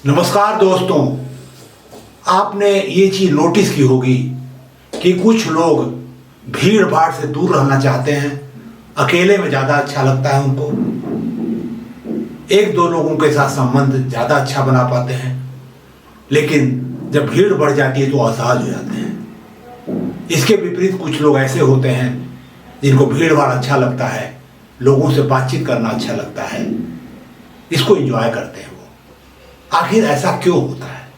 नमस्कार दोस्तों, आपने ये चीज नोटिस की होगी कि कुछ लोग भीड़ भाड़ से दूर रहना चाहते हैं। अकेले में ज्यादा अच्छा लगता है उनको। एक दो लोगों के साथ संबंध ज्यादा अच्छा बना पाते हैं, लेकिन जब भीड़ बढ़ जाती है तो असहज हो जाते हैं। इसके विपरीत कुछ लोग ऐसे होते हैं जिनको भीड़ भाड़ अच्छा लगता है, लोगों से बातचीत करना अच्छा लगता है, इसको एंजॉय करते हैं वो। आखिर ऐसा क्यों होता है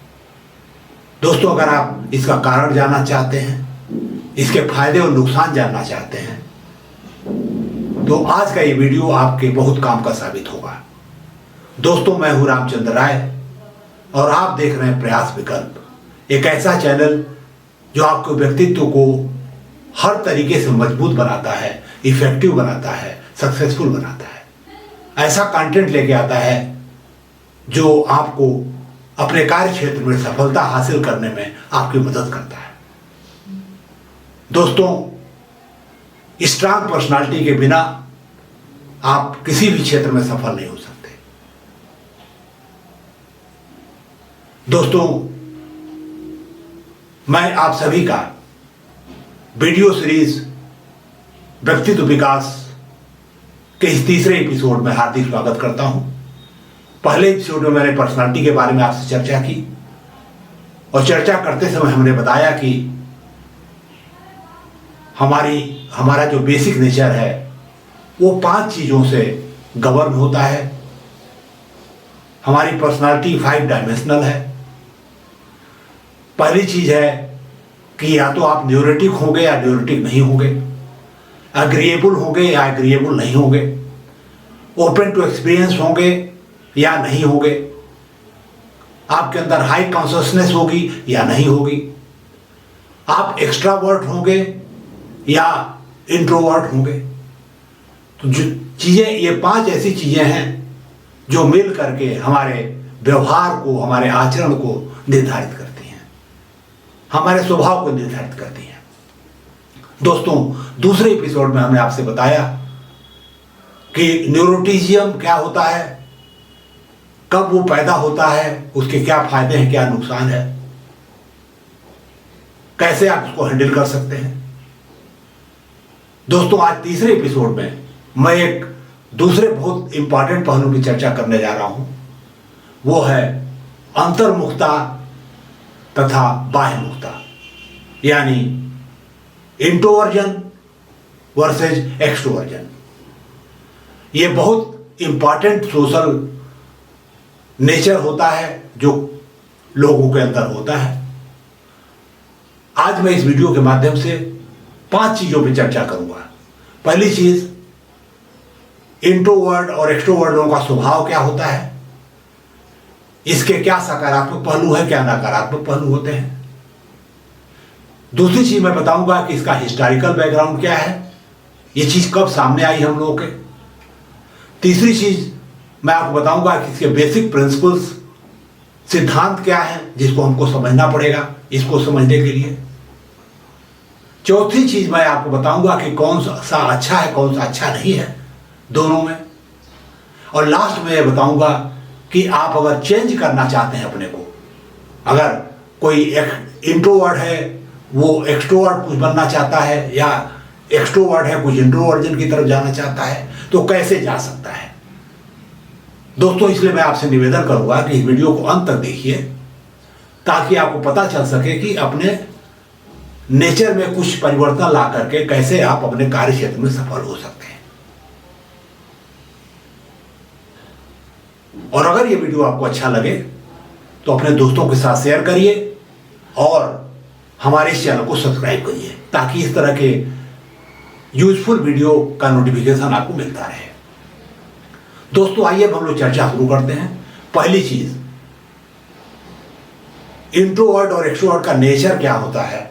दोस्तों? अगर आप इसका कारण जानना चाहते हैं, इसके फायदे और नुकसान जानना चाहते हैं, तो आज का ये वीडियो आपके बहुत काम का साबित होगा। दोस्तों, मैं हूं रामचंद्र राय और आप देख रहे हैं प्रयास विकल्प, एक ऐसा चैनल जो आपके व्यक्तित्व को हर तरीके से मजबूत बनाता है, इफेक्टिव बनाता है, सक्सेसफुल बनाता है। ऐसा कंटेंट लेके आता है जो आपको अपने कार्य क्षेत्र में सफलता हासिल करने में आपकी मदद करता है। दोस्तों, स्ट्रांग पर्सनालिटी के बिना आप किसी भी क्षेत्र में सफल नहीं हो सकते। दोस्तों, मैं आप सभी का वीडियो सीरीज व्यक्तित्व विकास के इस तीसरे एपिसोड में हार्दिक स्वागत करता हूं। पहले एपिसोड में मैंने पर्सनालिटी के बारे में आपसे चर्चा की और चर्चा करते समय हमने बताया कि हमारा जो बेसिक नेचर है वो 5 चीजों से गवर्न होता है। हमारी पर्सनालिटी 5 डायमेंशनल है। पहली चीज है कि या तो आप न्यूरोटिक होंगे या न्यूरोटिक नहीं होंगे, एग्रीएबल होंगे या एग्रीएबल नहीं होंगे, ओपन टू एक्सपीरियंस होंगे या नहीं होंगे, आपके अंदर हाई कॉन्शियसनेस होगी या नहीं होगी, आप एक्सट्रावर्ट होंगे या इंट्रोवर्ट होंगे। तो जो चीजें, ये 5 ऐसी चीजें हैं जो मिल करके हमारे व्यवहार को, हमारे आचरण को निर्धारित करती हैं, हमारे स्वभाव को निर्धारित करती हैं। दोस्तों, दूसरे एपिसोड में हमने आपसे बताया कि न्यूरोटिज्म क्या होता है, कब वो पैदा होता है, उसके क्या फायदे हैं, क्या नुकसान है, कैसे आप उसको हैंडल कर सकते हैं। दोस्तों, आज तीसरे एपिसोड में मैं एक दूसरे बहुत इंपॉर्टेंट पहलू की चर्चा करने जा रहा हूं। वो है अंतर्मुखता तथा बाह्यमुखता, यानी इंट्रोवर्जन वर्सेज एक्सट्रोवर्जन। ये बहुत इंपॉर्टेंट सोशल नेचर होता है जो लोगों के अंदर होता है। आज मैं इस वीडियो के माध्यम से 5 चीजों पर चर्चा करूंगा। पहली चीज, इंट्रोवर्ट और एक्सट्रोवर्टों का स्वभाव क्या होता है, इसके क्या सकारात्मक पहलू है, क्या नकारात्मक पहलू होते हैं। दूसरी चीज मैं बताऊंगा कि इसका हिस्टोरिकल बैकग्राउंड क्या है, ये चीज कब सामने आई हम लोगों के। तीसरी चीज मैं आपको बताऊंगा कि इसके बेसिक प्रिंसिपल्स, सिद्धांत क्या है जिसको हमको समझना पड़ेगा इसको समझने के लिए। चौथी चीज मैं आपको बताऊंगा कि कौन सा अच्छा है, कौन सा अच्छा नहीं है दोनों में। और लास्ट में यह बताऊंगा कि आप अगर चेंज करना चाहते हैं अपने को, अगर कोई इंट्रोवर्ट है वो एक्सट्रोवर्ट कुछ बनना चाहता है, या एक्सट्रोवर्ट है कुछ इंट्रोवर्जन की तरफ जाना चाहता है, तो कैसे जा सकता है। दोस्तों, इसलिए मैं आपसे निवेदन करूंगा कि इस वीडियो को अंत तक देखिए ताकि आपको पता चल सके कि अपने नेचर में कुछ परिवर्तन ला करके कैसे आप अपने कार्य क्षेत्र में सफल हो सकते हैं। और अगर ये वीडियो आपको अच्छा लगे तो अपने दोस्तों के साथ शेयर करिए और हमारे इस चैनल को सब्सक्राइब करिए ताकि इस तरह के यूजफुल वीडियो का नोटिफिकेशन आपको मिलता रहे। दोस्तों, आइए अब हम लोग चर्चा शुरू करते हैं। पहली चीज, इंट्रोवर्ट और एक्सट्रोवर्ट का नेचर क्या होता है,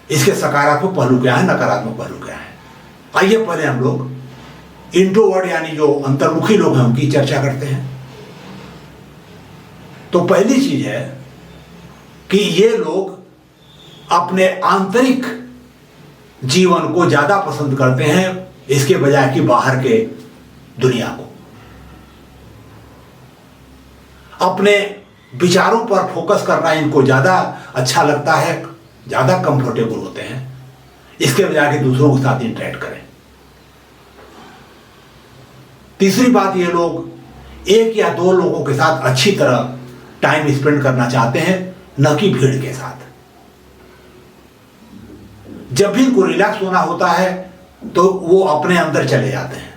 इसके सकारात्मक पहलू क्या है, नकारात्मक पहलू क्या है। आइए पहले हम लोग इंट्रोवर्ट यानी जो अंतर्मुखी लोग हैं उनकी चर्चा करते हैं। तो पहली चीज है कि ये लोग अपने आंतरिक जीवन को ज्यादा पसंद करते हैं इसके बजाय कि बाहर के दुनिया को। अपने विचारों पर फोकस करना इनको ज़्यादा अच्छा लगता है, ज़्यादा कंफर्टेबल होते हैं, इसके बजाय कि दूसरों के साथ इंटरेक्ट करें। तीसरी बात, ये लोग एक या दो लोगों के साथ अच्छी तरह टाइम स्पेंड करना चाहते हैं, न कि भीड़ के साथ। जब भी इनको रिलैक्स होना होता है तो वो अपने अंदर चले जाते हैं,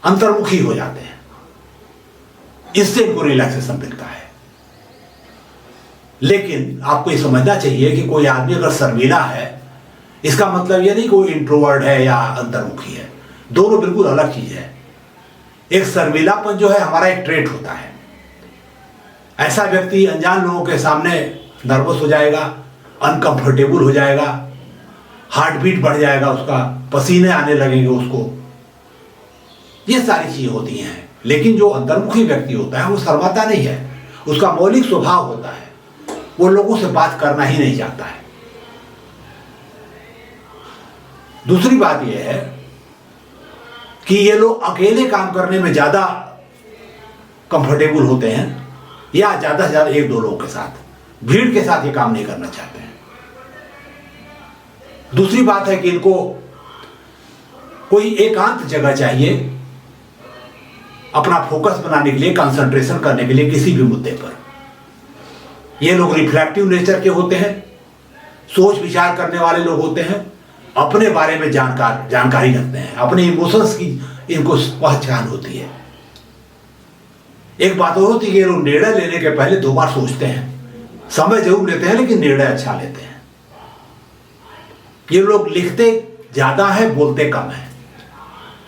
अंतर्मुखी हो जाते हैं, इससे इनको रिलैक्सेशन मिलता है। लेकिन आपको ये समझना चाहिए कि कोई आदमी अगर शर्मीला है, इसका मतलब ये नहीं कोई इंट्रोवर्ट है या अंतर्मुखी है, दोनों बिल्कुल अलग चीज है। एक शर्मीलापन जो है हमारा एक ट्रेट होता है। ऐसा व्यक्ति अनजान लोगों के सामने नर्वस हो जाएगा, अनकंफर्टेबल हो जाएगा, हार्ट बीट बढ़ जाएगा, उसका पसीने आने लगेंगे उसको, ये सारी चीजें होती हैं। लेकिन जो अंतर्मुखी व्यक्ति होता है वो शर्माता नहीं है, उसका मौलिक स्वभाव होता है, वो लोगों से बात करना ही नहीं चाहता है। दूसरी बात यह है कि ये लोग अकेले काम करने में ज्यादा कंफर्टेबल होते हैं या ज्यादा से ज्यादा एक दो लोगों के साथ, भीड़ के साथ ये काम नहीं करना चाहते हैं। दूसरी बात है कि इनको कोई एकांत जगह चाहिए अपना फोकस बनाने के लिए, कंसंट्रेशन करने के लिए किसी भी मुद्दे पर। ये लोग रिफ्लेक्टिव नेचर के होते हैं, सोच विचार करने वाले लोग होते हैं, अपने बारे में जानकारी रखते हैं, अपने इमोशंस की इनको पहचान होती है। एक बात और होती है कि ये लोग निर्णय लेने के पहले दो बार सोचते हैं, समय जरूर लेते हैं लेकिन निर्णय अच्छा लेते हैं। ये लोग लिखते ज्यादा है, बोलते कम है,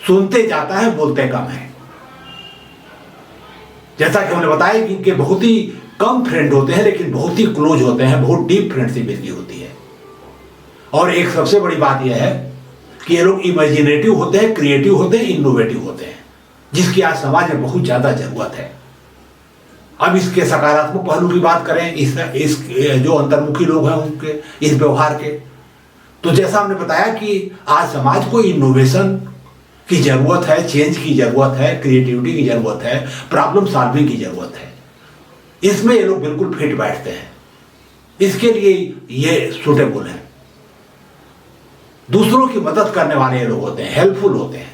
सुनते ज्यादा है, बोलते कम है। जैसा कि हमने बताया कि इनके बहुत ही कम फ्रेंड होते हैं लेकिन बहुत ही क्लोज होते हैं, बहुत डीप फ्रेंडशिप इनकी होती है। और एक सबसे बड़ी बात यह है कि ये लोग इमेजिनेटिव होते हैं, क्रिएटिव होते हैं, इनोवेटिव होते हैं, जिसकी आज समाज में बहुत ज्यादा जरूरत है। अब इसके सकारात्मक पहलू की बात करें, इस जो अंतर्मुखी लोग हैं उनके इस व्यवहार के, तो जैसा हमने बताया कि आज समाज को इनोवेशन की जरूरत है, चेंज की जरूरत है, क्रिएटिविटी की जरूरत है, प्रॉब्लम सॉल्विंग की जरूरत है। इसमें ये लोग बिल्कुल फिट बैठते हैं, इसके लिए ये सुटेबल है। दूसरों की मदद करने वाले ये लोग होते हैं, हेल्पफुल होते हैं,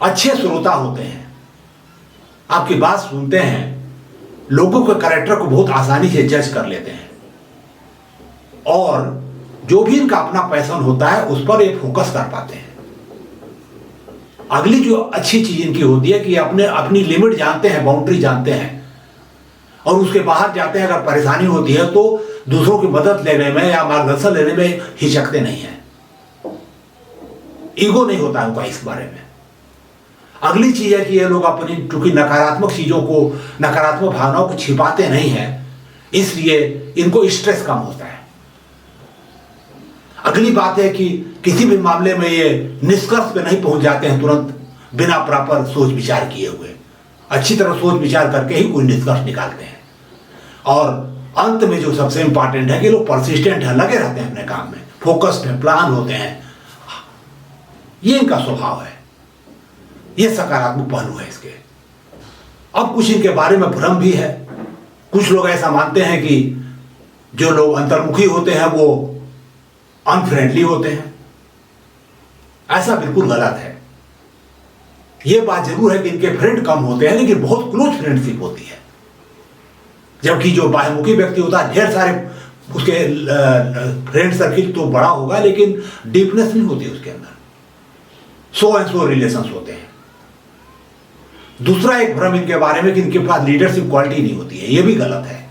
अच्छे श्रोता होते हैं, आपकी बात सुनते हैं, लोगों के कैरेक्टर को बहुत आसानी से जज कर लेते हैं, और जो भी इनका अपना पैशन होता है उस पर ये फोकस कर पाते हैं। अगली जो अच्छी चीज इनकी होती है कि अपनी लिमिट जानते हैं, बाउंड्री जानते हैं, और उसके बाहर जाते हैं। अगर परेशानी होती है तो दूसरों की मदद लेने में या मार्गदर्शन लेने में हिचकते नहीं हैं, ईगो नहीं होता उनका इस बारे में। अगली चीज है कि ये लोग अपनी चूंकि नकारात्मक चीजों को, नकारात्मक भावनाओं को छिपाते नहीं हैं, इसलिए इनको स्ट्रेस कम होता है। अगली बात है कि किसी भी मामले में ये निष्कर्ष पे नहीं पहुंच जाते हैं तुरंत, बिना प्रॉपर सोच विचार किए हुए। अच्छी तरह सोच विचार करके ही कोई निष्कर्ष निकालते हैं। और अंत में जो सबसे इंपॉर्टेंट है कि लोग परसिस्टेंट है, लगे रहते हैं अपने काम में, फोकस्ड है, प्लान होते हैं। ये इनका स्वभाव है, ये सकारात्मक पहलू है इसके। अब कुछ इनके बारे में भ्रम भी है। कुछ लोग ऐसा मानते हैं कि जो लोग अंतर्मुखी होते हैं वो अनफ्रेंडली होते हैं। ऐसा बिल्कुल गलत है। यह बात जरूर है कि इनके फ्रेंड कम होते हैं लेकिन बहुत क्लोज फ्रेंडशिप होती है। जबकि जो बाह्यमुखी व्यक्ति होता है, ढेर सारे उसके फ्रेंड सर्किल तो बड़ा होगा लेकिन डीपनेस नहीं होती उसके अंदर, सो एंड सो रिलेशंस होते हैं। दूसरा एक भ्रम इनके बारे में कि इनके पास लीडरशिप क्वालिटी नहीं होती है, यह भी गलत है।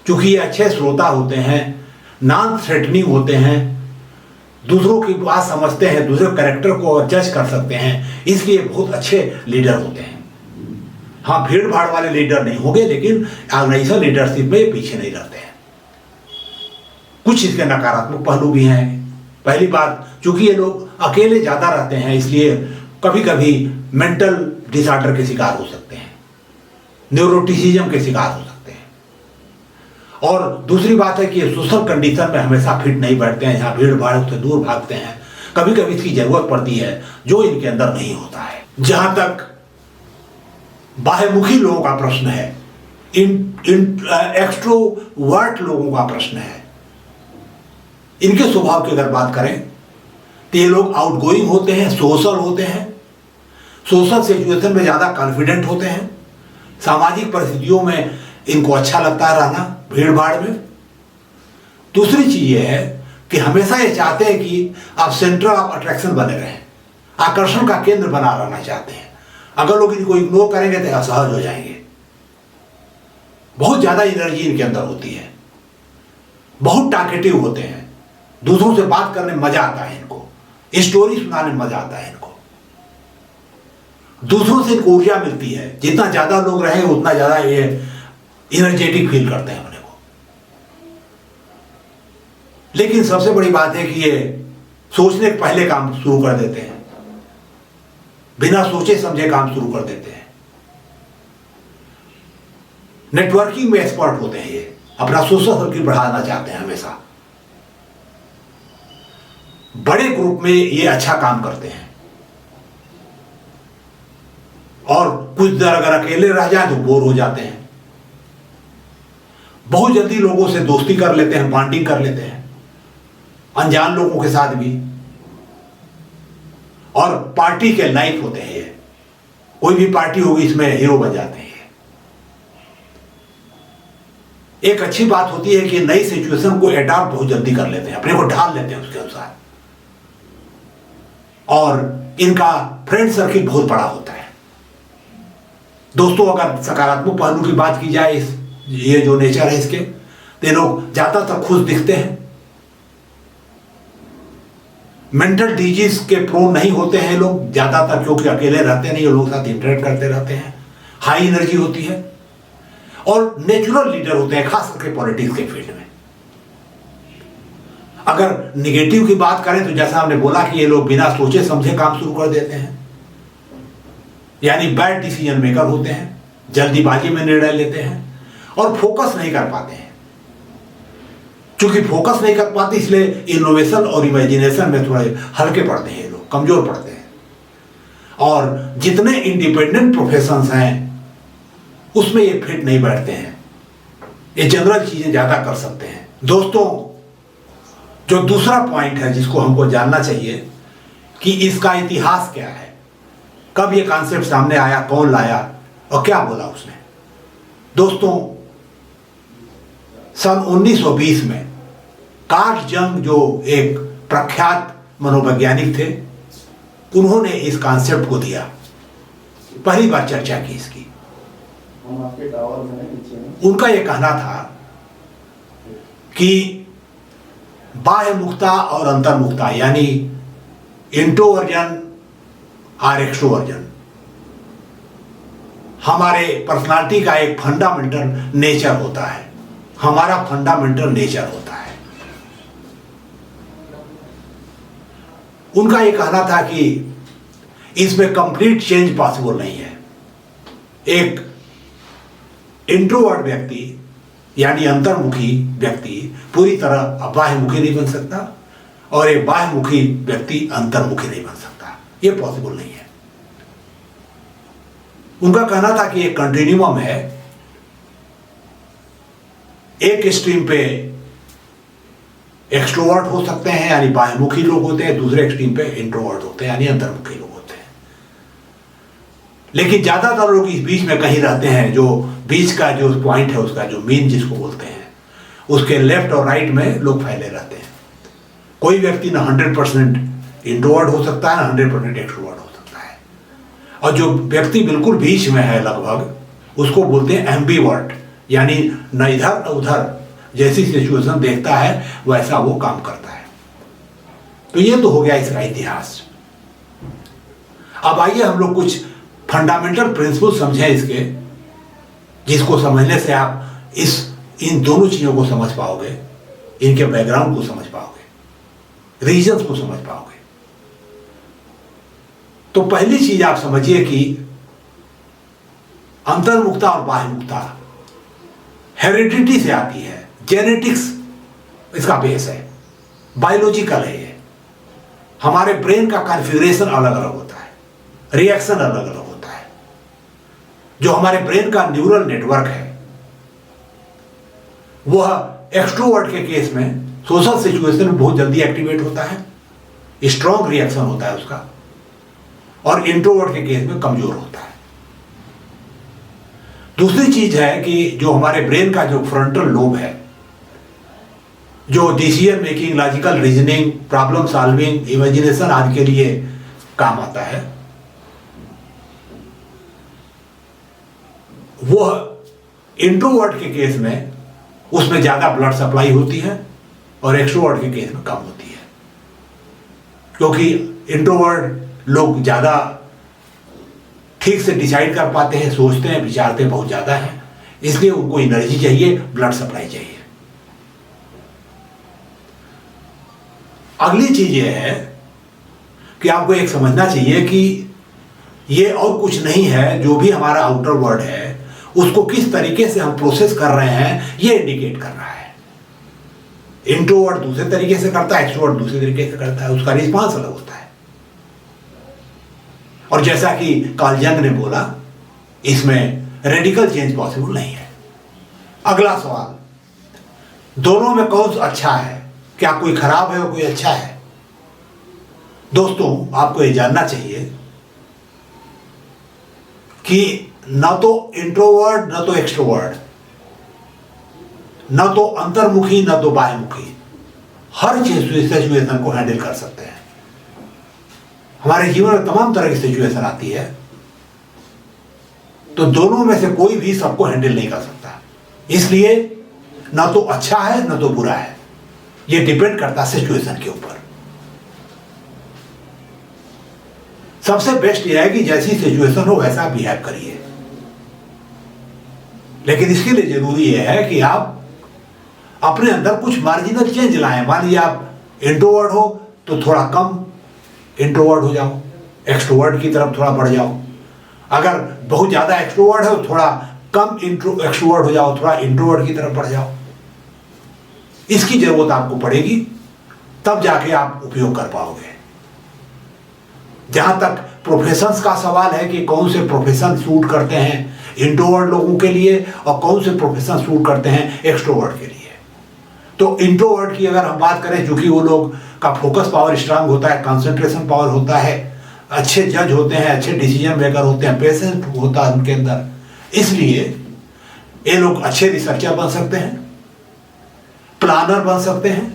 क्योंकि ये अच्छे श्रोता होते हैं, नॉन थ्रेटनिंग होते हैं, दूसरों की बात समझते हैं, दूसरे कैरेक्टर को जज कर सकते हैं, इसलिए बहुत अच्छे लीडर होते हैं। हाँ, भीड़ भाड़ वाले लीडर नहीं होंगे लेकिन ऑर्गेनाइजेशन लीडरशिप में ये पीछे नहीं रहते हैं। कुछ इसके नकारात्मक पहलू भी हैं। पहली बात, चूंकि ये लोग अकेले ज्यादा रहते हैं इसलिए कभी कभी मेंटल डिसऑर्डर के शिकार हो सकते हैं, न्यूरोटिसिज्म के शिकार हो सकते हैं। और दूसरी बात है कि सोशल कंडीशन में हमेशा फिट नहीं बैठते हैं, यहाँ भीड़ भाड़ से दूर भागते हैं। कभी कभी इसकी जरूरत पड़ती है जो इनके अंदर नहीं होता है। जहां तक बाह्यमुखी लोगों का प्रश्न है, एक्सट्रोवर्ट लोगों का प्रश्न है। इनके स्वभाव की अगर बात करें तो ये लोग आउटगोइंग होते हैं, सोशल होते हैं, सोशल सिचुएशन में ज़्यादा कॉन्फिडेंट होते हैं, सामाजिक परिस्थितियों में इनको अच्छा लगता है रहना भीड़ भाड़ में। दूसरी चीज़ ये है कि हमेशा ये चाहते हैं कि आप सेंटर ऑफ अट्रैक्शन बने रहें, आकर्षण का केंद्र बना रहना चाहते हैं। अगर लोग इनको इग्नोर करेंगे तो असहज हो जाएंगे। बहुत ज़्यादा एनर्जी इनके अंदर होती है, बहुत टार्गेटिव होते हैं, दूसरों से बात करने में मजा आता है इनको, स्टोरी सुनाने में मजा आता है इनको, दूसरों से इनको ऊर्जा मिलती है। जितना ज़्यादा लोग रहेंगे उतना ज़्यादा ये एनर्जेटिक फील करते हैं अपने को। लेकिन सबसे बड़ी बात है कि ये सोचने के पहले काम शुरू कर देते हैं, बिना सोचे समझे काम शुरू कर देते हैं। नेटवर्किंग में एक्सपर्ट होते हैं ये, अपना सोशल सर्किल बढ़ाना चाहते हैं हमेशा। बड़े ग्रुप में ये अच्छा काम करते हैं और कुछ देर अगर अकेले रह जाए तो बोर हो जाते हैं। बहुत जल्दी लोगों से दोस्ती कर लेते हैं, बॉन्डिंग कर लेते हैं, अनजान लोगों के साथ भी। और पार्टी के लाइफ होते हैं ये, कोई भी पार्टी होगी इसमें हीरो बन जाते हैं। एक अच्छी बात होती है कि नई सिचुएशन को एडॉप्ट बहुत जल्दी कर लेते हैं, अपने को ढाल लेते हैं उसके अनुसार। और इनका फ्रेंड सर्किल बहुत बड़ा होता है। दोस्तों, अगर सकारात्मक पहलू की बात की जाए, इस ये जो नेचर है इसके, तो ये लोग ज्यादातर खुश दिखते हैं, मेंटल डिजीज के प्रोन नहीं होते हैं लोग ज्यादातर, क्योंकि अकेले रहते नहीं, लोगों के साथ इंटरेक्ट करते रहते हैं, हाई एनर्जी होती है और नेचुरल लीडर होते हैं, खास करके पॉलिटिक्स के फील्ड में। अगर निगेटिव की बात करें तो जैसा हमने बोला कि ये लोग बिना सोचे समझे काम शुरू कर देते हैं, यानी बैड डिसीजन मेकर होते हैं, जल्दीबाजी में निर्णय लेते हैं और फोकस नहीं कर पाते हैं। चूंकि फोकस नहीं कर पाते इसलिए इनोवेशन और इमेजिनेशन में थोड़े हल्के पड़ते हैं, ये लोग कमजोर पड़ते हैं। और जितने इंडिपेंडेंट प्रोफेशंस हैं उसमें ये फिट नहीं बैठते हैं, ये जनरल चीजें ज्यादा कर सकते हैं। दोस्तों, जो दूसरा पॉइंट है जिसको हमको जानना चाहिए कि इसका इतिहास क्या है, कब ये कॉन्सेप्ट सामने आया, कौन लाया और क्या बोला उसने। दोस्तों, सन 1920 में कार्ल जंग, जो एक प्रख्यात मनोवैज्ञानिक थे, उन्होंने इस कॉन्सेप्ट को दिया, पहली बार चर्चा की इसकी। उनका यह कहना था कि बाह्य मुक्ता और अंतर्मुक्ता, यानी इंट्रोवर्जन और एक्सट्रोवर्जन, हमारे पर्सनालिटी का एक फंडामेंटल नेचर होता है, हमारा फंडामेंटल नेचर होता है। उनका यह कहना था कि इसमें कंप्लीट चेंज पॉसिबल नहीं है। एक इंट्रोवर्ट व्यक्ति यानी अंतर्मुखी व्यक्ति पूरी तरह बाह्यमुखी नहीं बन सकता और एक बाह्यमुखी व्यक्ति अंतर्मुखी नहीं बन सकता, ये पॉसिबल नहीं है। उनका कहना था कि एक कंटिन्यूम है, एक स्ट्रीम पे एक्सट्रोवर्ट हो सकते हैं यानी बाह्यमुखी लोग होते हैं, दूसरे एक्सट्रीम पे इंट्रोवर्ट होते हैं यानी अंतर्मुखी लोग होते हैं। लेकिन ज्यादातर लोग इस बीच में कहीं रहते हैं, जो बीच का जो पॉइंट है उसका जो मीन जिसको बोलते हैं, उसके लेफ्ट और राइट में लोग फैले रहते हैं। कोई व्यक्ति ना 100% इंट्रोवर्ट हो सकता है, ना 100% एक्सट्रोवर्ट हो सकता है। और जो व्यक्ति बिल्कुल बीच में है लगभग, उसको बोलते हैं एम्बीवर्ट, यानी न इधर न उधर, जैसी सिचुएशन देखता है वैसा वो काम करता है। तो ये तो हो गया इसका इतिहास। अब आइए हम लोग कुछ फंडामेंटल प्रिंसिपल समझें इसके, जिसको समझने से आप इन दोनों चीजों को समझ पाओगे, इनके बैकग्राउंड को समझ पाओगे, रीजंस को समझ पाओगे। तो पहली चीज आप समझिए कि अंतर्मुक्ता और बाह्यमुक्ता हेरिडिटी से आती है, जेनेटिक्स इसका बेस है, बायोलॉजिकल है ये। हमारे ब्रेन का कॉन्फ़िगरेशन अलग अलग होता है, रिएक्शन अलग अलग होता है। जो हमारे ब्रेन का न्यूरल नेटवर्क है वह एक्सट्रोवर्ट के केस में सोशल सिचुएशन में बहुत जल्दी एक्टिवेट होता है, स्ट्रॉन्ग रिएक्शन होता है उसका, और इंट्रोवर्ट के केस में कमजोर होता है। दूसरी चीज है कि जो हमारे ब्रेन का जो फ्रंटल लोब है, जो decision making, logical reasoning, problem solving, imagination आदि के लिए काम आता है, वह इंट्रोवर्ट के केस में उसमें ज्यादा ब्लड सप्लाई होती है और एक्सट्रोवर्ट के केस में कम होती है, क्योंकि इंट्रोवर्ट लोग ज्यादा ठीक से डिसाइड कर पाते हैं, सोचते हैं, विचारते बहुत ज्यादा हैं, इसलिए उनको एनर्जी चाहिए, ब्लड सप्लाई चाहिए। अगली चीज यह है कि आपको एक समझना चाहिए कि ये और कुछ नहीं है, जो भी हमारा आउटर वर्ल्ड है उसको किस तरीके से हम प्रोसेस कर रहे हैं ये इंडिकेट कर रहा है। इंट्रोवर्ट दूसरे तरीके से करता है, एक्सट्रोवर्ट दूसरे तरीके से करता है, उसका रिस्पांस अलग होता है। और जैसा कि कार्ल जंग ने बोला, इसमें रेडिकल चेंज पॉसिबल नहीं है। अगला सवाल, दोनों में कौन सा अच्छा है? क्या कोई खराब है और कोई अच्छा है? दोस्तों, आपको ये जानना चाहिए कि न तो इंट्रोवर्ट न तो एक्सट्रोवर्ट, न तो अंतर्मुखी न तो बाह्यमुखी हर सिचुएशन को हैंडल कर सकते हैं। हमारे जीवन में तमाम तरह की सिचुएशन आती है, तो दोनों में से कोई भी सबको हैंडल नहीं कर सकता। इसलिए न तो अच्छा है न तो बुरा है, ये डिपेंड करता है सिचुएशन के ऊपर। सबसे बेस्ट यह है कि जैसी सिचुएशन हो वैसा बिहेव करिए, लेकिन इसके लिए जरूरी यह है कि आप अपने अंदर कुछ मार्जिनल चेंज लाएं। मान लीजिए आप इंट्रोवर्ट हो तो थोड़ा कम इंट्रोवर्ट हो जाओ, एक्सट्रोवर्ट की तरफ थोड़ा बढ़ जाओ। अगर बहुत ज्यादा एक्सट्रोवर्ट है तो थोड़ा कम एक्सट्रोवर्ट हो जाओ, थोड़ा इंट्रोवर्ट की तरफ बढ़ जाओ। इसकी जरूरत आपको पड़ेगी, तब जाके आप उपयोग कर पाओगे। जहां तक प्रोफेशंस का सवाल है कि कौन से प्रोफेशन सूट करते हैं इंट्रोवर्ट लोगों के लिए और कौन से प्रोफेशन सूट करते हैं एक्सट्रोवर्ट के लिए, तो इंट्रोवर्ट की अगर हम बात करें, चूंकि वो लोग का फोकस पावर स्ट्रांग होता है, कंसंट्रेशन पावर होता है, अच्छे जज होते हैं, अच्छे डिसीजन मेकर होते हैं, पेशेंस होता है उनके अंदर, इसलिए ये लोग अच्छे रिसर्चर बन सकते हैं, प्लानर बन सकते हैं,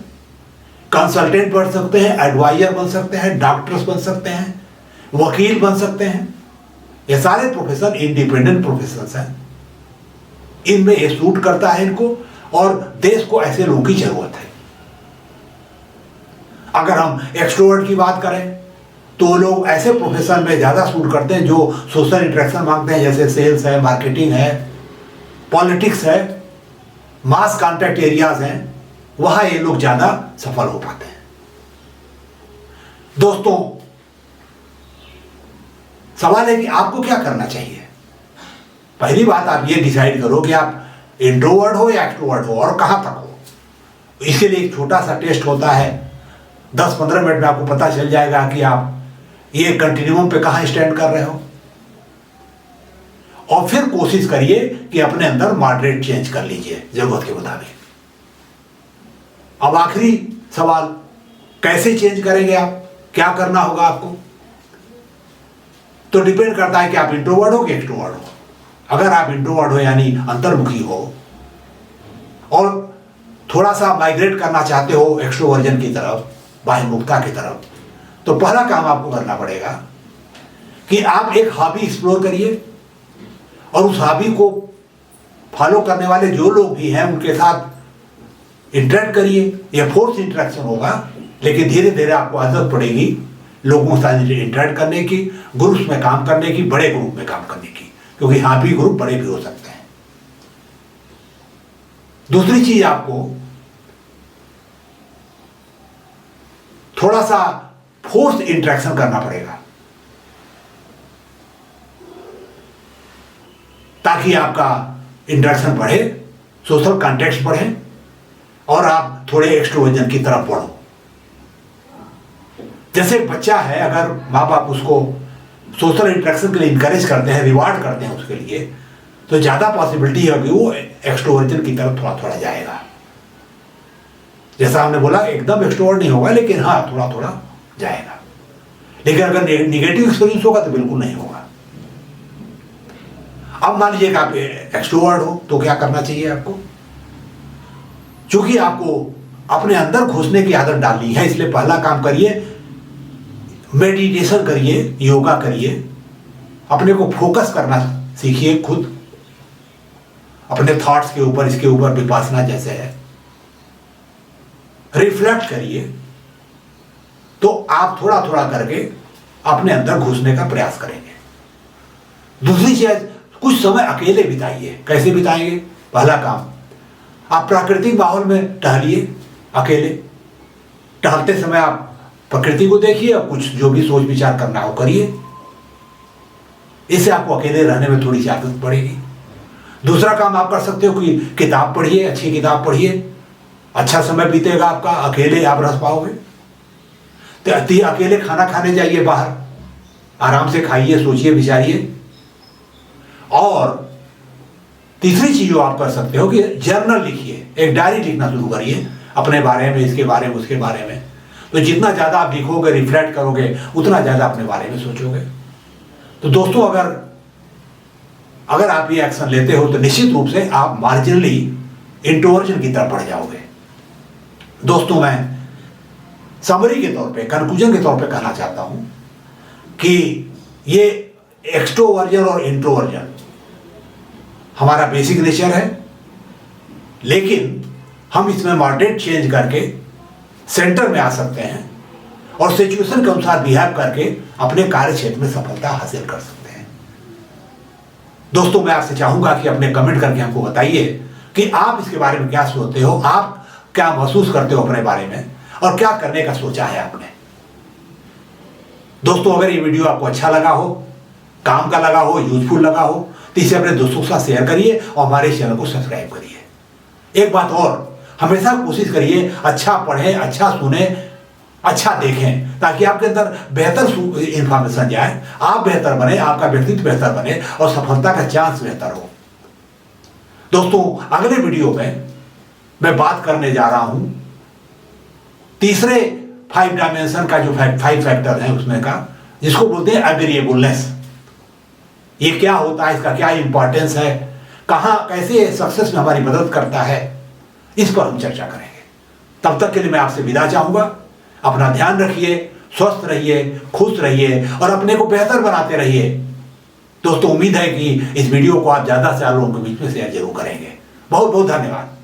कंसल्टेंट बन सकते हैं, एडवाइजर बन सकते हैं, डॉक्टर्स बन सकते हैं, वकील बन सकते हैं। ये सारे प्रोफेशन इंडिपेंडेंट प्रोफेशंस हैं, इनमें ये सूट करता है इनको, और देश को ऐसे लोगों की जरूरत है। अगर हम एक्सट्रोवर्ट की बात करें तो लोग ऐसे प्रोफेशन में ज्यादा सूट करते हैं जो सोशल इंटरेक्शन मांगते हैं, जैसे सेल्स है, मार्केटिंग है, पॉलिटिक्स है, मास कॉन्टैक्ट एरियाज हैं, वहां ये लोग ज्यादा सफल हो पाते हैं। दोस्तों, सवाल है कि आपको क्या करना चाहिए। पहली बात, आप ये डिसाइड करो कि आप इंट्रोवर्ट हो या एक्सट्रोवर्ट हो और कहां तक हो। इसके लिए एक छोटा सा टेस्ट होता है, 10-15 मिनट में आपको पता चल जाएगा कि आप ये कंटिन्यूम पे कहां स्टैंड कर रहे हो, और फिर कोशिश करिए कि अपने अंदर मॉडरेट चेंज कर लीजिए जरूरत के मुताबिक। अब आखिरी सवाल, कैसे चेंज करेंगे आप, क्या करना होगा आपको, तो डिपेंड करता है कि आप इंट्रोवर्ट हो कि एक्सट्रोवर्ट हो। अगर आप इंट्रोवर्ट हो यानी अंतर्मुखी हो और थोड़ा सा माइग्रेट करना चाहते हो एक्सट्रोवर्जन की तरफ, बाह्यमुखता की तरफ, तो पहला काम आपको करना पड़ेगा कि आप एक हॉबी एक्सप्लोर करिए, और उस हॉबी को फॉलो करने वाले जो लोग भी हैं उनके साथ इंटरेक्ट करिए। यह फोर्स इंटरेक्शन होगा, लेकिन धीरे धीरे आपको आदत पड़ेगी लोगों के साथ इंटरेक्ट करने की, ग्रुप्स में काम करने की, बड़े ग्रुप में काम करने की, क्योंकि हॉबी ग्रुप बड़े भी हो सकते हैं। दूसरी चीज, आपको थोड़ा सा फोर्स इंटरेक्शन करना पड़ेगा ताकि आपका इंटरेक्शन बढ़े, सोशल कॉन्टेक्स्ट बढ़े और आप थोड़े एक्सट्रोवर्जन की तरफ बढ़ो। जैसे एक बच्चा है, अगर माँ बाप उसको सोशल इंटरेक्शन के लिए इनकरेज करते हैं, रिवार्ड करते हैं उसके लिए, तो ज़्यादा पॉसिबिलिटी है कि वो एक्सट्रोवर्जन की तरफ थोड़ा थोड़ा जाएगा। जैसा हमने बोला एकदम एक्सट्रोवर्ट नहीं होगा, लेकिन हाँ थोड़ा थोड़ा जाएगा। लेकिन अगर निगेटिव एक्सपीरियंस होगा तो बिल्कुल नहीं होगा। अब मान लीजिए कि आप एक्सट्रोवर्ट हो तो क्या करना चाहिए आपको? चूंकि आपको अपने अंदर घुसने की आदत डालनी है, इसलिए पहला काम करिए, मेडिटेशन करिए, योगा करिए, अपने को फोकस करना सीखिए, खुद अपने थॉट्स के ऊपर, इसके ऊपर विपासना जैसे है, रिफ्लेक्ट करिए, तो आप थोड़ा थोड़ा करके अपने अंदर घुसने का प्रयास करेंगे। दूसरी चीज, कुछ समय अकेले बिताइए। कैसे बिताएंगे? पहला काम, आप प्राकृतिक माहौल में टहलिए अकेले। टहलते समय आप प्रकृति को देखिए और कुछ जो भी सोच विचार करना हो करिए। इससे आपको अकेले रहने में थोड़ी सी आदत पड़ेगी। दूसरा काम आप कर सकते हो कि किताब पढ़िए, अच्छी किताब पढ़िए, अच्छा समय बीतेगा आपका, अकेले आप रह पाओगे। तो अकेले खाना खाने जाइए बाहर, आराम से खाइए, सोचिए विचारिए। और तीसरी चीज जो आप कर सकते हो कि जर्नल लिखिए, एक डायरी लिखना शुरू करिए अपने बारे में, इसके बारे में, उसके बारे में। तो जितना ज़्यादा आप लिखोगे, रिफ्लेक्ट करोगे, उतना ज़्यादा अपने बारे में सोचोगे। तो दोस्तों, अगर आप ये एक्शन लेते हो तो निश्चित रूप से आप मार्जिनली इंट्रोवर्जन की तरफ बढ़ जाओगे। दोस्तों, मैं समरी के तौर पे, कंक्लूजन के तौर पे कहना चाहता हूं कि ये एक्सट्रोवर्जन और इंट्रोवर्जन हमारा बेसिक नेचर है, लेकिन हम इसमें मॉडरेट चेंज करके सेंटर में आ सकते हैं और सिचुएशन के अनुसार बिहेव करके अपने कार्य क्षेत्र में सफलता हासिल कर सकते हैं। दोस्तों, मैं आपसे चाहूंगा कि अपने कमेंट करके हमको बताइए कि आप इसके बारे में क्या सोचते हो, आप क्या महसूस करते हो अपने बारे में, और क्या करने का सोचा है आपने। दोस्तों, अगर ये वीडियो आपको अच्छा लगा हो, काम का लगा हो, यूजफुल लगा हो, तो इसे अपने दोस्तों के साथ शेयर करिए और हमारे चैनल को सब्सक्राइब करिए। एक बात और, हमेशा कोशिश करिए अच्छा पढ़ें, अच्छा सुने, अच्छा देखें, ताकि आपके अंदर बेहतर इंफॉर्मेशन जाए, आप बेहतर बने, आपका व्यक्तित्व बेहतर बने और सफलता का चांस बेहतर हो। दोस्तों, अगले वीडियो में मैं बात करने जा रहा हूं तीसरे 5 डायमेंशन का, जो 5 फैक्टर है उसमें का, जिसको बोलते हैं एग्रीएबलनेस। ये क्या होता है, इसका क्या इंपॉर्टेंस है, कहां कैसे सक्सेस में हमारी मदद करता है, इस पर हम चर्चा करेंगे। तब तक के लिए मैं आपसे विदा चाहूंगा। अपना ध्यान रखिए, स्वस्थ रहिए, खुश रहिए और अपने को बेहतर बनाते रहिए। दोस्तों, उम्मीद है कि इस वीडियो को आप ज्यादा से ज्यादा लोगों के बीच में शेयर जरूर करेंगे। बहुत बहुत धन्यवाद।